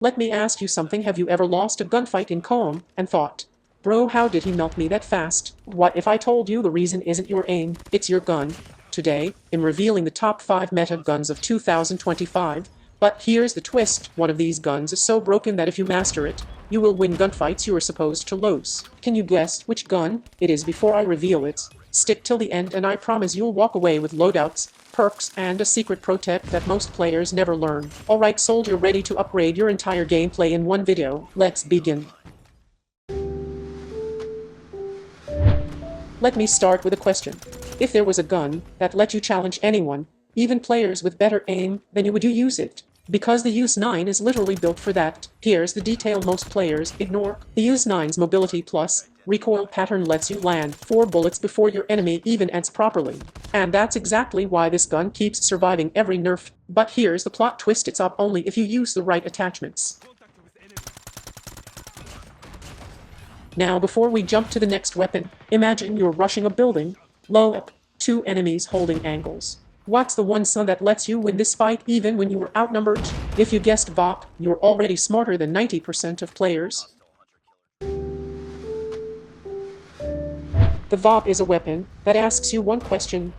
Let me ask you something. Have you ever lost a gunfight in COD and thought, bro, how did he melt me that fast? What if I told you the reason isn't your aim, it's your gun? Today, I'm revealing the top 5 meta guns of 2025, but here's the twist. One of these guns is so broken that if you master it, you will win gunfights you are supposed to lose. Can you guess which gun it is before I reveal it? Stick till the end and I promise you'll walk away with loadouts, perks, and a secret pro tip that most players never learn. Alright soldier, ready to upgrade your entire gameplay in one video? Let's begin. Let me start with a question. If there was a gun that let you challenge anyone, even players with better aim than you, would you use it? Because the US9 is literally built for that. Here's the detail most players ignore. The US9's mobility plus recoil pattern lets you land 4 bullets before your enemy even ends properly. And that's exactly why this gun keeps surviving every nerf. But here's the plot twist, it's up only if you use the right attachments. Now before we jump to the next weapon, imagine you're rushing a building, low up, 2 enemies holding angles. What's the one son that lets you win this fight even when you were outnumbered? If you guessed VOP, you're already smarter than 90% of players. The VOP is a weapon that asks you one question.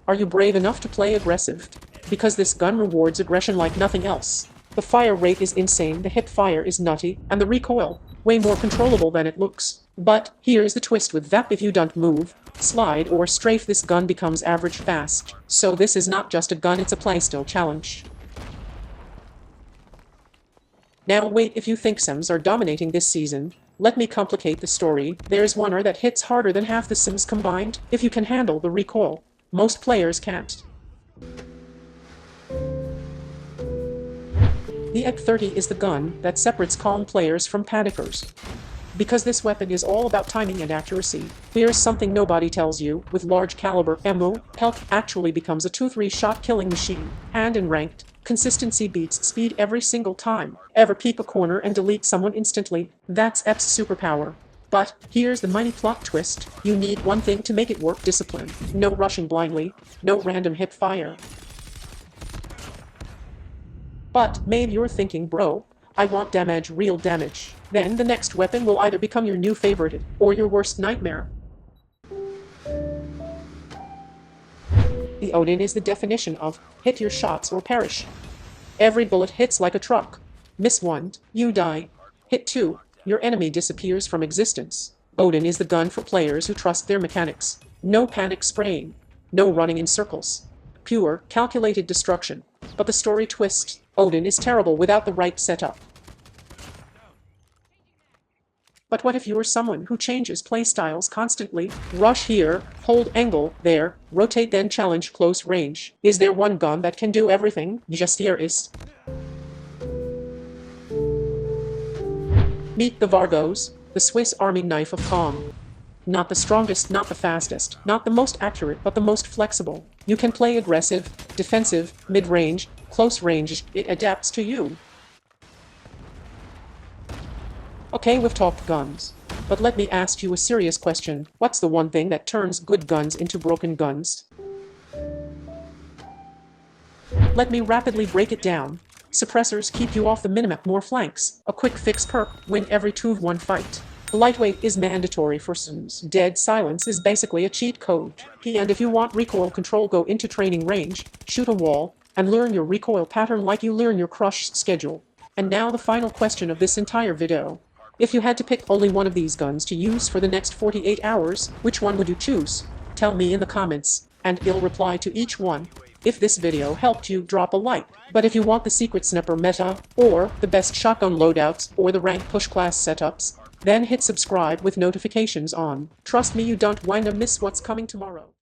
Are you brave enough to play aggressive? Because this gun rewards aggression like nothing else. The fire rate is insane, the hip fire is nutty, and the recoil, way more controllable than it looks. But here's the twist with VAP: if you don't move, slide, or strafe, this gun becomes average fast. So this is not just a gun, it's a playstyle challenge. Now wait, if you think Sims are dominating this season, let me complicate the story. There's one that hits harder than half the Sims combined. If you can handle the recoil, most players can't. The EG-30 is the gun that separates calm players from panickers. Because this weapon is all about timing and accuracy. Here's something nobody tells you: with large caliber ammo, Pelk actually becomes a 2-3 shot killing machine. And in ranked, consistency beats speed every single time. Ever peek a corner and delete someone instantly? That's Ep's superpower. But here's the mighty plot twist. You need one thing to make it work: discipline. No rushing blindly, no random hip fire. But maybe you're thinking, bro, I want damage, real damage. Then the next weapon will either become your new favorite or your worst nightmare. The Odin is the definition of hit your shots or perish. Every bullet hits like a truck. Miss one, you die. Hit 2, your enemy disappears from existence. Odin is the gun for players who trust their mechanics. No panic spraying, no running in circles. Pure, calculated destruction. But the story twist: Odin is terrible without the right setup. But what if you're someone who changes playstyles constantly? Rush here, hold angle there, rotate, then challenge close range. Is there one gun that can do everything? Just here is. Meet the Vargos, the Swiss Army knife of calm. Not the strongest, not the fastest, not the most accurate, but the most flexible. You can play aggressive, defensive, mid-range, close range, it adapts to you. Okay, we've talked guns, but let me ask you a serious question. What's the one thing that turns good guns into broken guns? Let me rapidly break it down. Suppressors keep you off the minimap, more flanks. A quick fix perk, win every 2v1 fight. Lightweight is mandatory for Sims. Dead silence is basically a cheat code. And if you want recoil control, go into training range, shoot a wall, and learn your recoil pattern like you learn your crush schedule. And now the final question of this entire video. If you had to pick only one of these guns to use for the next 48 hours, which one would you choose? Tell me in the comments, and I'll reply to each one. If this video helped you, drop a like. But if you want the secret sniper meta, or the best shotgun loadouts, or the rank push class setups, then hit subscribe with notifications on. Trust me, you don't wanna miss what's coming tomorrow.